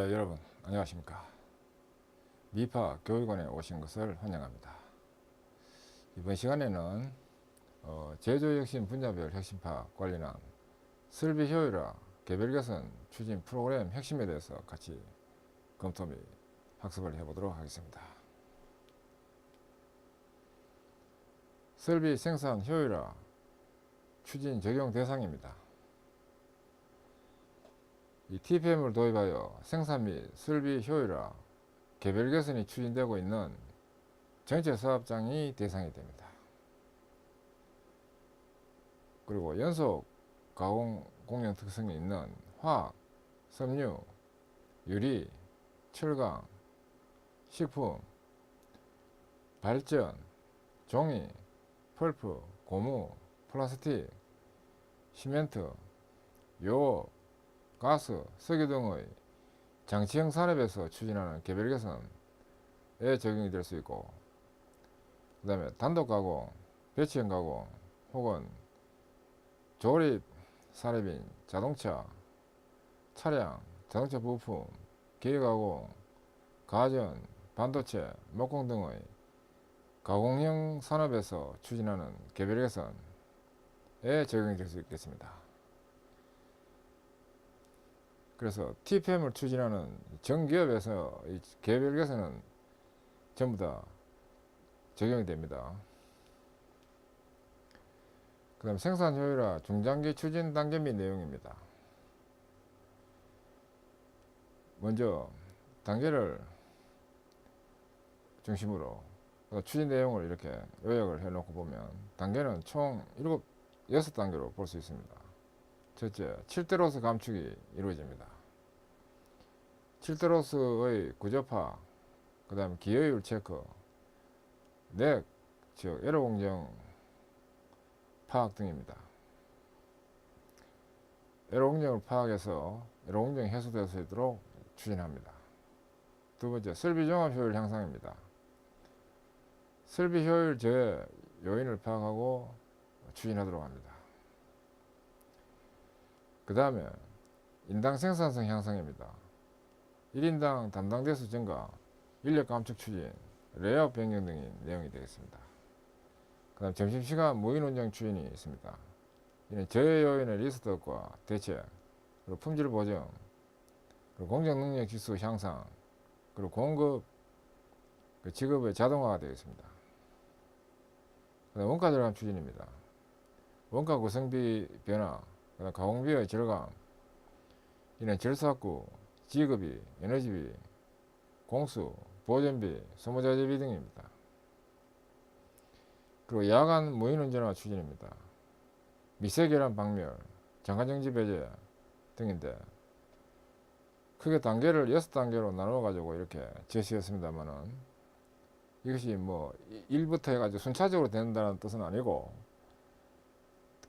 여러분 안녕하십니까. 미파 교육원에 오신 것을 환영합니다. 이번 시간에는 제조혁신 분야별 혁신 파악 관련한 설비 효율화 개별 개선 추진 프로그램 핵심에 대해서 같이 검토 및 학습을 해보도록 하겠습니다. 설비 생산 효율화 추진 적용 대상입니다. 이 TPM을 도입하여 생산 및 설비 효율화 개별 개선이 추진되고 있는 전체 사업장이 대상이 됩니다. 그리고 연속 가공 공정 특성이 있는 화학, 섬유, 유리, 철강, 식품, 발전, 종이, 펄프, 고무, 플라스틱, 시멘트, 요업, 가스, 석유 등의 장치형 산업에서 추진하는 개별 개선에 적용이 될 수 있고, 그 다음에 단독 가공, 배치형 가공 혹은 조립 산업인 자동차, 차량, 자동차 부품, 기계가공, 가전, 반도체, 목공 등의 가공형 산업에서 추진하는 개별 개선에 적용이 될 수 있겠습니다. 그래서 TPM을 추진하는 정기업에서 이 개별 개선은 전부 다 적용이 됩니다. 그 다음 생산 효율화 중장기 추진 단계 및 내용입니다. 먼저 단계를 중심으로 추진 내용을 이렇게 요약을 해 놓고 보면 단계는 총 6단계로 볼 수 있습니다. 첫째, 7대로스 감축이 이루어집니다. 7대로스의 구조파, 그 다음 기여율 체크, 넥, 즉 에러 공정 파악 등입니다. 에러 공정을 파악해서 에러 공정이 해소될 수 있도록 추진합니다. 두 번째, 설비 종합 효율 향상입니다. 설비 효율 저해 요인을 파악하고 추진하도록 합니다. 그 다음에 인당 생산성 향상입니다. 1인당 담당 대수 증가, 인력 감축 추진, 레이아웃 변경 등이 내용이 되겠습니다. 그 다음 점심시간 무인 운영 추진이 있습니다. 이는 저해 요인의 리스트과 대책, 그리고 품질 보정, 그리고 공정 능력 지수 향상, 그리고 공급 지급의 자동화가 되겠습니다. 그 다음 원가 절감 추진입니다. 원가 구성비 변화, 그다음 가공비의 절감, 이는 절삭구, 지급비, 에너지비, 공수, 보존비, 소모자재비 등입니다. 그리고 야간 무인운전화 추진입니다. 미세결함 박멸, 장관정지 배제 등인데 크게 단계를 6단계로 나누어 가지고 이렇게 제시했습니다만은 이것이 뭐 1부터 해가지고 순차적으로 된다는 뜻은 아니고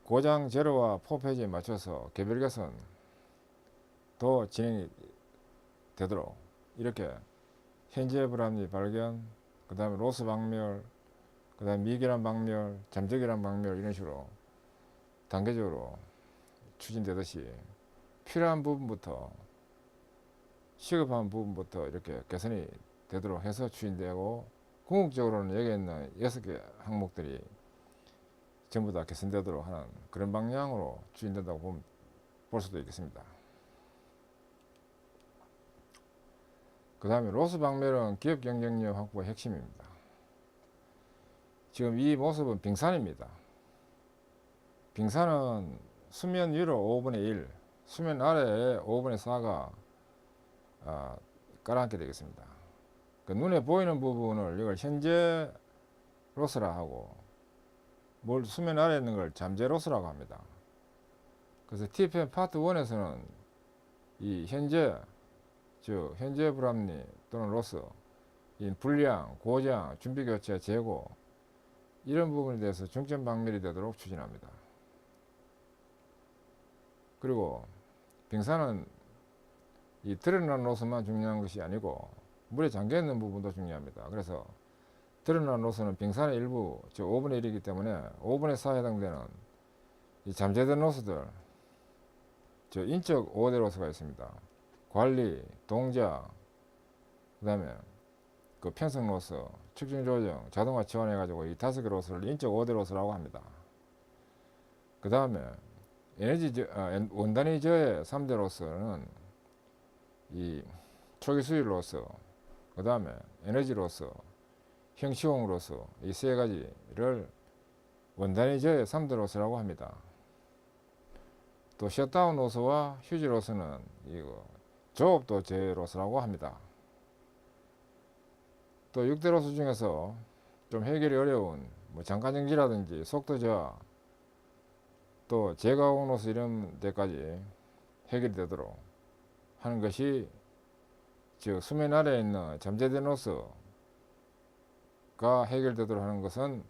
고장 제로와 포폐지에 맞춰서 개별 개선도 진행이 되도록 이렇게 현재 불합리 발견, 그 다음에 로스 박멸, 그 다음에 미결함 박멸, 잠재결함 박멸 이런 식으로 단계적으로 추진되듯이 필요한 부분부터 시급한 부분부터 이렇게 개선이 되도록 해서 추진되고, 궁극적으로는 여기에 있는 6개 항목들이 전부 다 개선되도록 하는 그런 방향으로 추진된다고 볼 수도 있겠습니다. 그 다음에 로스 박멸은 기업 경쟁력 확보의 핵심입니다. 지금 이 모습은 빙산입니다. 빙산은 수면 위로 5분의 1, 수면 아래에 5분의 4가 깔아앉게 되겠습니다. 그 눈에 보이는 부분을 이걸 현재 로스라 하고, 수면 아래에 있는 걸 잠재 로스라고 합니다. 그래서 TPM 파트 1에서는 이 현재, 즉 현재 불합리 또는 로스, 이 불량, 고장, 준비교체, 재고 이런 부분에 대해서 중점 박멸이 되도록 추진합니다. 그리고 빙산은 이 드러난 로스만 중요한 것이 아니고 물에 잠겨 있는 부분도 중요합니다. 그래서 드러난 로스는 빙산의 일부, 즉 5분의 1이기 때문에 5분의 4에 해당되는 이 잠재된 로스들, 즉 인적 5대 로스가 있습니다. 관리, 동작, 그 다음에 그 편성 로스, 측정 조정, 자동화 지원해가지고 이 5개 로스를 인적 5대 로스라고 합니다. 그 다음에 원단위 저해 3대 로스는 이 초기 수율 로스, 그 다음에 에너지 로스, 형시용 로스, 이 세 가지를 원단위 저해 3대 로스라고 합니다. 또 셧다운 로스와 휴지 로스는 이거 조업도 제어 로스라고 합니다. 또 6대 로스 중에서 좀 해결이 어려운 뭐 장가 정지라든지 속도 저하, 또 재가공 로스 이런 데까지 해결이 되도록 하는 것이 즉 수면 아래에 있는 잠재된 로스가 해결되도록 하는 것은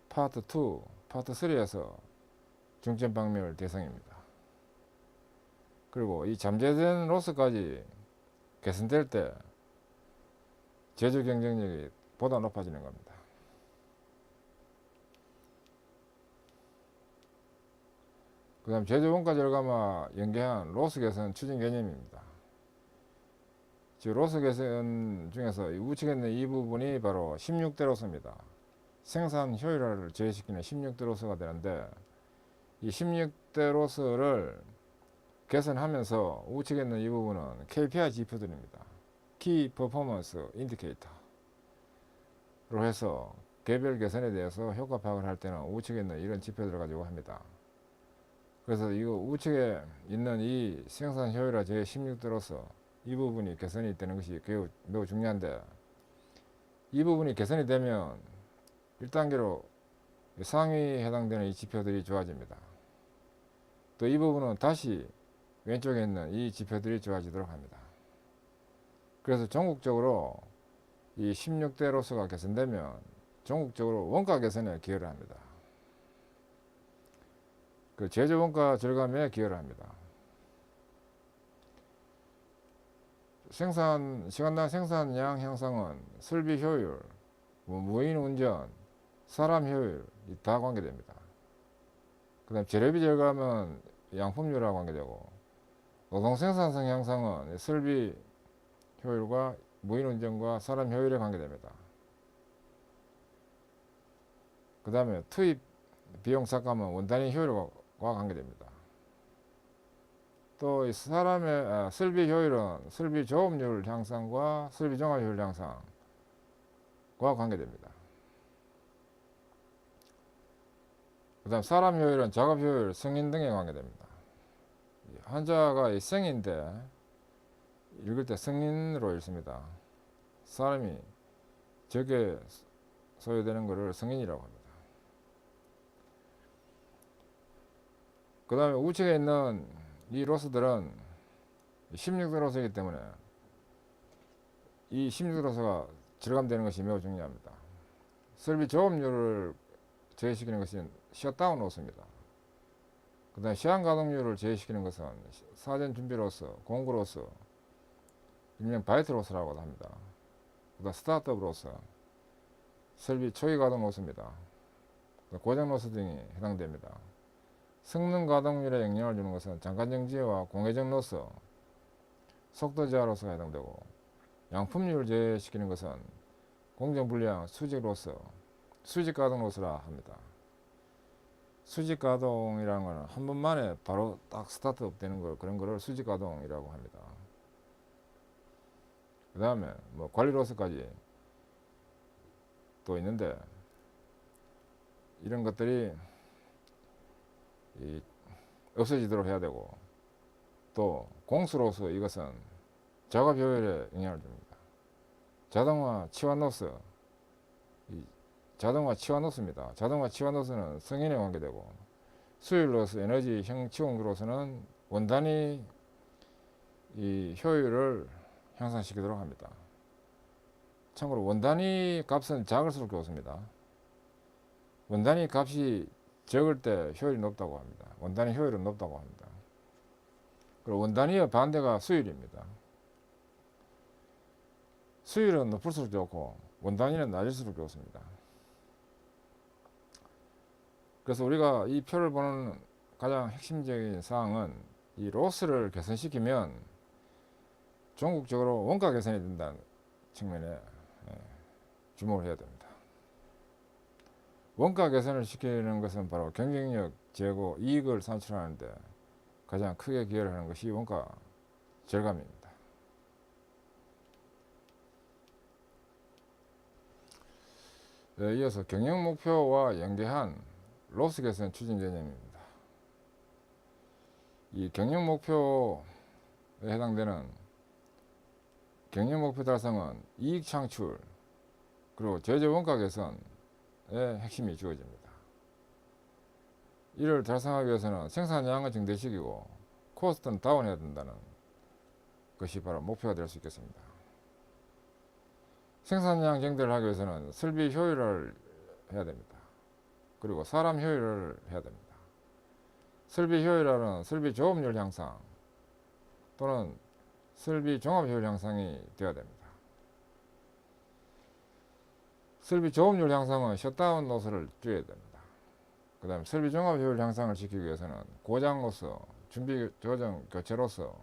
파트 2, 파트 3에서 중점 방면 대상입니다. 그리고 이 잠재된 로스까지 개선될 때 제조 경쟁력이 보다 높아지는 겁니다. 그 다음 제조 원가 절감과 연계한 로스 개선 추진 개념입니다. 즉 로스 개선 중에서 우측에 있는 이 부분이 바로 16대 로스입니다. 생산 효율화를 제외시키는 16대 로스가 되는데 이 16대 로스를 개선하면서 우측에 있는 이 부분은 KPI 지표들입니다. 키 퍼포먼스 인디케이터로 해서 개별 개선에 대해서 효과 파악을 할 때는 우측에 있는 이런 지표들을 가지고 합니다. 그래서 이거 우측에 있는 이 생산 효율화 제 16대 로스 이 부분이 개선이 되는 것이 매우 중요한데, 이 부분이 개선이 되면 1단계로 상위에 해당되는 이 지표들이 좋아집니다. 또 이 부분은 다시 왼쪽에 있는 이 지표들이 좋아지도록 합니다. 그래서 전국적으로 이 16대 로스가 개선되면 전국적으로 원가 개선에 기여를 합니다. 그 제조 원가 절감에 기여를 합니다. 시간당 생산량 향상은 설비 효율, 무인 운전, 사람 효율이 다 관계됩니다. 그 다음 재료비 절감은 양품률하고 관계되고, 노동 생산성 향상은 설비 효율과 무인 운전과 사람 효율에 관계됩니다. 그 다음에 투입 비용 삭감은 원단위 효율과 관계됩니다. 또 사람의 설비 효율은 설비 조업률 향상과 설비 종합 효율 향상과 관계됩니다. 그 다음 사람 효율은 작업 효율, 승인 등에 관계됩니다. 한자가 생인데 읽을 때 승인으로 읽습니다. 사람이 적게 소요되는 것을 승인이라고 합니다. 그 다음에 우측에 있는 이 로스들은 16대 로스이기 때문에 이 16대 로스가 절감되는 것이 매우 중요합니다. 설비 조업률을 제외시키는 것은 셧다운 로스입니다. 그 다음에 시한 가동률을 제외시키는 것은 사전 준비 로스, 공구 로스, 일명 바이트 로스라고 합니다. 그 다음 스타트업 로스, 설비 초기 가동 로스입니다. 고정 로스 등이 해당됩니다. 성능 가동률에 영향을 주는 것은 장간정지와 공회전 로스, 속도 저하 로스가 해당되고, 양품률을 제외시키는 것은 공정불량 수직 로스, 수직 가동 로스라 합니다. 수직 가동이라는 것은 한 번만에 바로 딱 스타트업 되는 걸, 그런 거를 수직 가동이라고 합니다. 그 다음에 뭐 관리 로스까지 또 있는데, 이런 것들이 없어지도록 해야 되고, 또 공수 로스, 이것은 작업 효율에 영향을 줍니다. 자동화 치환 로스, 자동화 치환 로스입니다. 자동화 치환 로스는 승인에 관계되고, 수율 로스, 에너지 형치용 로스는 원단위 이 효율을 향상시키도록 합니다. 참고로 원단위 값은 작을수록 좋습니다. 원단위 값이 적을 때 효율이 높다고 합니다. 원단위 효율은 높다고 합니다. 그리고 원단위의 반대가 수율입니다. 수율은 높을수록 좋고 원단위는 낮을수록 좋습니다. 그래서 우리가 이 표를 보는 가장 핵심적인 사항은 이 로스를 개선시키면 전국적으로 원가 개선이 된다는 측면에 주목을 해야 됩니다. 원가 개선을 시키는 것은 바로 경쟁력 제고, 이익을 산출하는데 가장 크게 기여를 하는 것이 원가 절감입니다. 이어서 경영 목표와 연계한 로스 개선 추진 개념입니다. 이 경영 목표에 해당되는 경영 목표 달성은 이익 창출 그리고 제조 원가 개선의 핵심이 주어집니다. 이를 달성하기 위해서는 생산량을 증대시키고 코스트는 다운해야 된다는 것이 바로 목표가 될 수 있겠습니다. 생산량 증대를 하기 위해서는 설비 효율화를 해야 됩니다. 그리고 사람 효율화를 해야 됩니다. 설비 효율화는 설비 조업률 향상 또는 설비 종합 효율 향상이 되어야 됩니다. 설비 조업률 향상은 셧다운 로스를 줄여야 됩니다. 그 다음에 설비 종합 효율 향상을 시키기 위해서는 고장로서, 준비 조정 교체로서,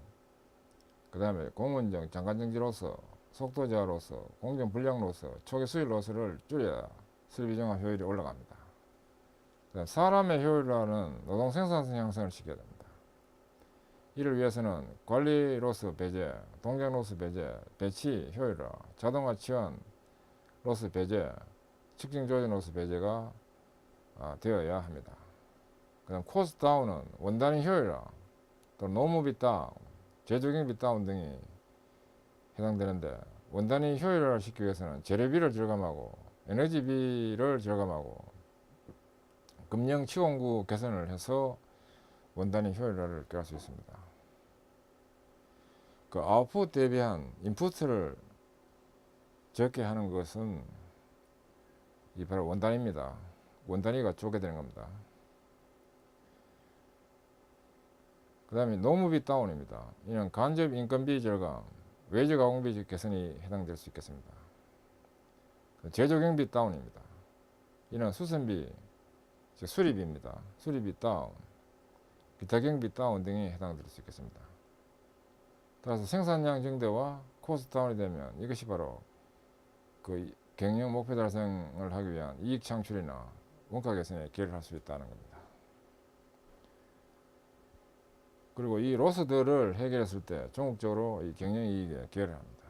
그 다음에 공운정 장관정지로서, 속도 저하로서, 공정 불량로서, 초기 수율 로스를 줄여야 설비 종합 효율이 올라갑니다. 그다음 사람의 효율화는 노동 생산성 향상을 시켜야 됩니다. 이를 위해서는 관리 로스 배제, 동작 로스 배제, 배치 효율화, 자동화 지원 로스 배제, 측정 조정 로스 배제가 되어야 합니다. 그 다음 코스트 다운은 원단위 효율화, 또 노무비 다운, 제조경비 다운 등이 해당되는데, 원단위 효율화를 시키기 위해서는 재료비를 절감하고 에너지비를 절감하고 금령 치공구 개선을 해서 원단위 효율화를 꾀할 수 있습니다. 그 아웃풋 대비한 인풋을 적게 하는 것은 이 바로 원단위입니다. 원단위가 적게 되는 겁니다. 그 다음에 노무비 다운입니다. 이는 간접 인건비 절감, 외주 가공비 개선이 해당될 수 있겠습니다. 제조 경비 다운입니다. 이는 수선비, 즉 수리비입니다. 수리비 다운, 기타 경비 다운 등이 해당될 수 있겠습니다. 따라서 생산량 증대와 코스트 다운이 되면 이것이 바로 그 경영 목표 달성을 하기 위한 이익 창출이나 원가 개선에 기여를 할 수 있다는 겁니다. 그리고 이 로스들을 해결했을 때 전국적으로 이 경영 이익에 기여를 합니다.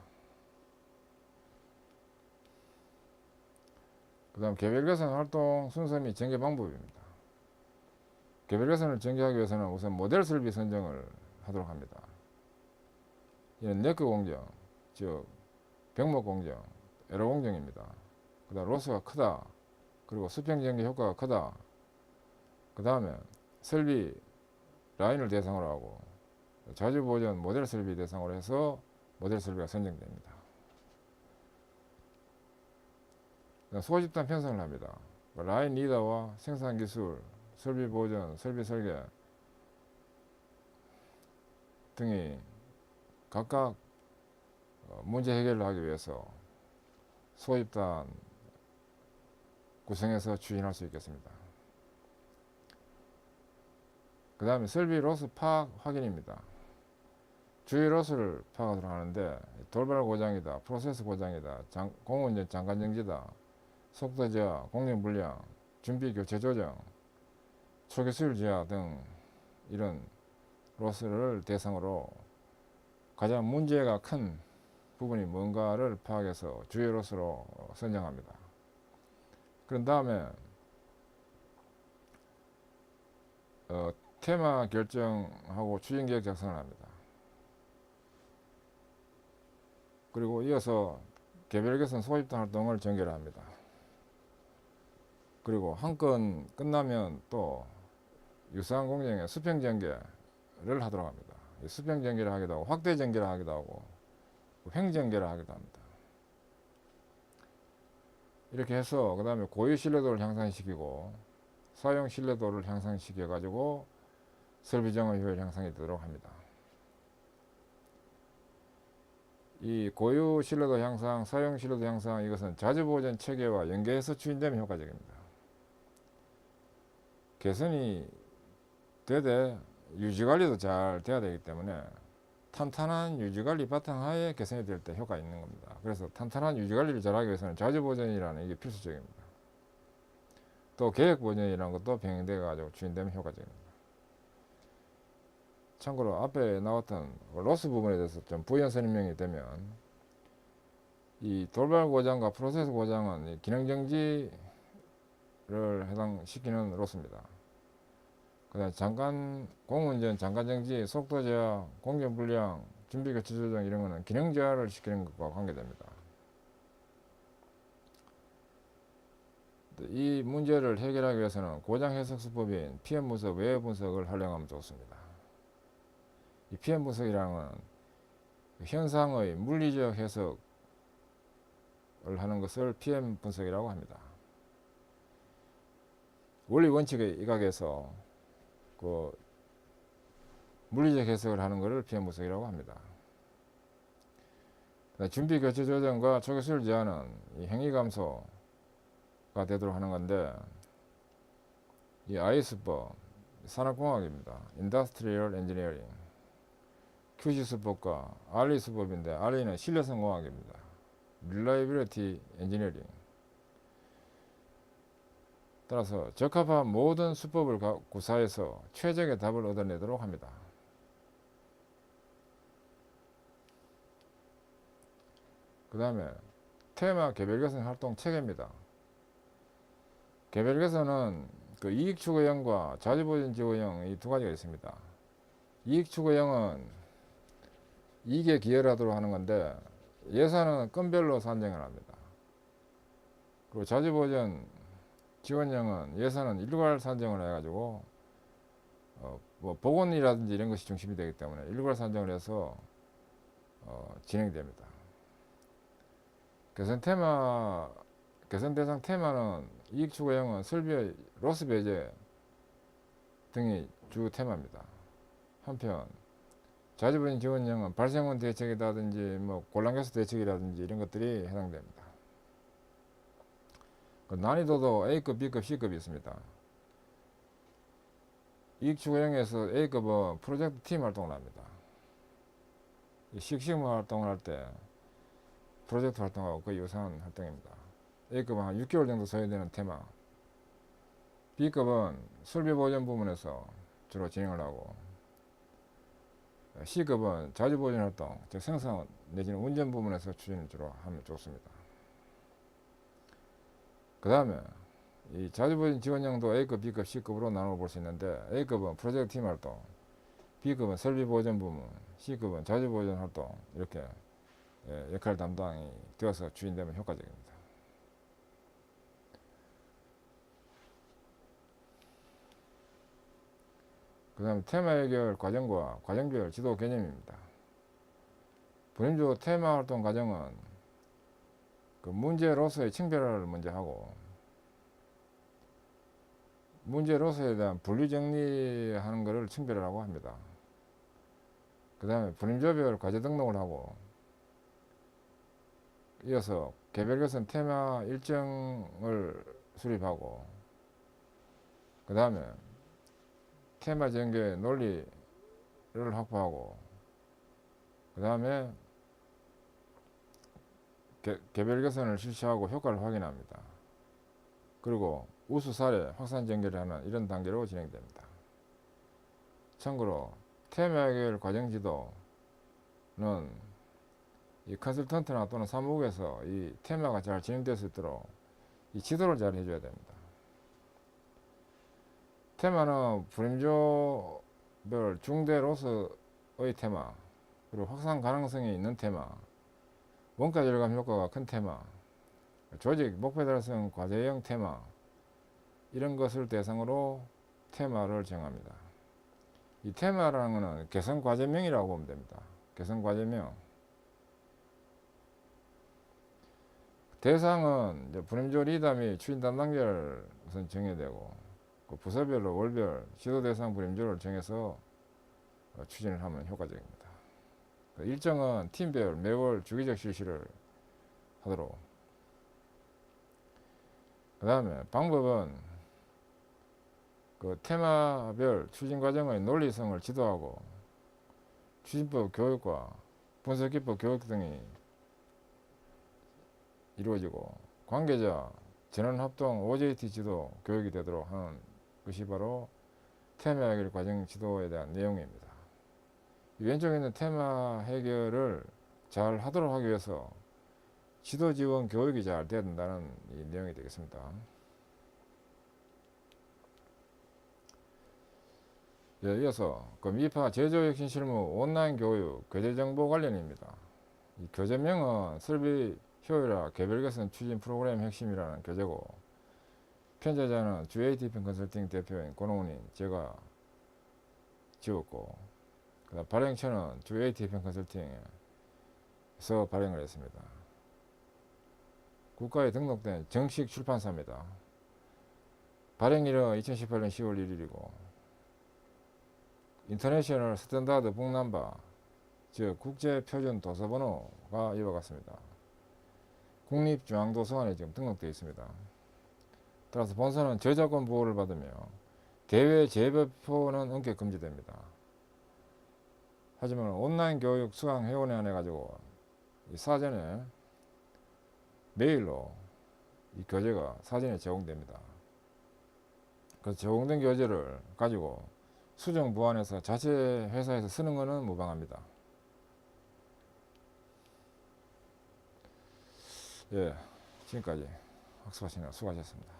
그 다음 개별 개선 활동 순서 및 전개 방법입니다. 개별 개선을 전개하기 위해서는 우선 모델 설비 선정을 하도록 합니다. 이는 네크 공정, 즉 병목 공정, 에러 공정입니다. 그 다음 로스가 크다, 그리고 수평 전개 효과가 크다, 그 다음에 설비 라인을 대상으로 하고 자주 보존 모델 설비 대상으로 해서 모델 설비가 선정됩니다. 소집단 편성을 합니다. 라인 리더와 생산 기술, 설비 보존, 설비 설계 등이 각각 문제 해결을 하기 위해서 소집단 구성해서 추진할 수 있겠습니다. 그 다음에 설비 로스 파악 확인입니다. 주요 로스를 파악하도록 하는데, 돌발 고장이다, 프로세스 고장이다, 공운전 장관정지다, 속도 저하, 공정 불량, 준비 교체 조정, 초기 수율 저하 등 이런 로스를 대상으로 가장 문제가 큰 부분이 뭔가를 파악해서 주요 로스로 선정합니다. 그런 다음에 테마 결정하고 추진계획 작성을 합니다. 그리고 이어서 개별 개선 소집단 활동을 전개를 합니다. 그리고 한 건 끝나면 또 유사한 공정에 수평 전개를 하도록 합니다. 수평 전개를 하기도 하고 확대 전개를 하기도 하고 횡 전개를 하기도 합니다. 이렇게 해서 그 다음에 고유 신뢰도를 향상시키고 사용 신뢰도를 향상시켜 가지고 설비 정화 효율 향상이 되도록 합니다. 이 고유 신뢰도 향상, 사용 신뢰도 향상, 이것은 자주 보존 체계와 연계해서 추진되면 효과적입니다. 개선이 되되 유지 관리도 잘 돼야 되기 때문에 탄탄한 유지관리 바탕하에 개선이 될 때 효과가 있는 겁니다. 그래서 탄탄한 유지관리를 잘하기 위해서는 자주보전이라는 이게 필수적입니다. 또 계획보전이라는 것도 병행돼 가지고 추진되면 효과적입니다. 참고로 앞에 나왔던 로스 부분에 대해서 좀 부연 설명이 되면, 이 돌발 고장과 프로세스 고장은 기능 정지를 해당시키는 로스입니다. 그다음 잠깐 공운전, 잠깐 정지, 속도 제한, 공정 불량, 준비 교체 조정 이런 거는 기능 저하를 시키는 것과 관계됩니다. 이 문제를 해결하기 위해서는 고장 해석 수법인 PM 분석, 외해 분석을 활용하면 좋습니다. 이 PM 분석이라는 건 현상의 물리적 해석을 하는 것을 PM 분석이라고 합니다. 원리 원칙에 입각해서 그 물리적 해석을 하는 것을 PM 분석이라고 합니다. 준비 교체 조정과 초기 수율 제한은 이 행위 감소가 되도록 하는 건데, 이 IS법 산업공학입니다. Industrial Engineering. QC 수법과 RE 수법인데, RE는 신뢰성 공학입니다. Reliability Engineering. 따라서 적합한 모든 수법을 구사해서 최적의 답을 얻어내도록 합니다. 그 다음에 테마 개별 개선 활동 체계입니다. 개별 개선은 그 이익 추구형과 자주보전 지구형 이 두 가지가 있습니다. 이익 추구형은 이익에 기여를 하도록 하는 건데, 예산은 건별로 산정을 합니다. 그리고 자주보전 지원형은 예산은 일괄 산정을 해가지고 뭐 보건이라든지 이런 것이 중심이 되기 때문에 일괄 산정을 해서 진행됩니다. 개선 대상 테마는 이익 추구형은 설비의 로스 배제 등이 주 테마입니다. 한편 자주보전 지원형은 발생원 대책이라든지 뭐 곤란개수 대책이라든지 이런 것들이 해당됩니다. 그 난이도도 A급, B급, C급이 있습니다. 이익 추구형에서 A급은 프로젝트 팀 활동을 합니다. 식식무 활동을 할 때 프로젝트 활동하고 거의 유사한 활동입니다. A급은 한 6개월 정도 소요되는 테마. B급은 설비 보전 부문에서 주로 진행을 하고, C급은 자주보전 활동, 즉 생산 내지는 운전 부문에서 추진을 주로 하면 좋습니다. 그 다음에 이 자주보전 지원형도 A급, B급, C급으로 나눠 볼 수 있는데, A급은 프로젝트 팀 활동, B급은 설비 보전 부문, C급은 자주보전 활동, 이렇게 역할 담당이 되어서 추진되면 효과적입니다. 그 다음에 테마 해결 과정과 과정별 지도 개념입니다. 분임조 테마 활동 과정은 그 문제로서의 층별화를 먼저 하고, 문제로서에 대한 분류 정리하는 것을 층별화라고 합니다. 그 다음에 분임조별 과제 등록을 하고, 이어서 개별 개선 테마 일정을 수립하고, 그 다음에 테마 전개의 논리를 확보하고, 그 다음에 개별 개선을 실시하고 효과를 확인합니다. 그리고 우수 사례 확산 전개를 하는 이런 단계로 진행됩니다. 참고로 테마 해결 과정 지도는 이 컨설턴트나 또는 사무국에서 이 테마가 잘 진행될 수 있도록 이 지도를 잘 해줘야 됩니다. 테마는 분임조별 중대로서의 테마, 그리고 확산 가능성이 있는 테마, 원가 절감 효과가 큰 테마, 조직 목표 달성 과제형 테마, 이런 것을 대상으로 테마를 정합니다. 이 테마라는 것은 개선 과제명이라고 보면 됩니다. 개선 과제명. 대상은 분임조 리더 및 추진 담당자를 우선 정해야 되고, 그 부서별로 월별 지도 대상 분임조를 정해서 추진을 하면 효과적입니다. 일정은 팀별 매월 주기적 실시를 하도록. 그 다음에 방법은 그 테마별 추진 과정의 논리성을 지도하고 추진법 교육과 분석기법 교육 등이 이루어지고 관계자 전원합동 OJT 지도 교육이 되도록 하는 것이 바로 테마 해결 과정 지도에 대한 내용입니다. 왼쪽에 있는 테마 해결을 잘 하도록 하기 위해서 지도 지원 교육이 잘 돼야 된다는 이 내용이 되겠습니다. 예, 이어서 그 미파 제조혁신 실무 온라인 교육 교재 정보 관련입니다. 이 교재명은 설비 효율화 개별 개선 추진 프로그램 핵심이라는 교재고, 편제자는 주ATP 컨설팅 대표인 권홍훈님 제가 지었고, 그다음 발행처는 주ATP 컨설팅에서 발행을 했습니다. 국가에 등록된 정식 출판사입니다. 발행일은 2018년 10월 1일이고 인터내셔널 스탠다드 북넘버, 즉 국제표준 도서번호가 이와 같습니다. 국립중앙도서관에 지금 등록되어 있습니다. 따라서 본서는 저작권 보호를 받으며 대외 재배포는 엄격 금지됩니다. 하지만 온라인 교육 수강 회원에 한해 가지고 사전에 메일로 이 교재가 사전에 제공됩니다. 그 제공된 교재를 가지고 수정 보완해서 자체 회사에서 쓰는 것은 무방합니다. 예, 지금까지 학습하시느라 수고하셨습니다.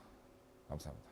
감사합니다.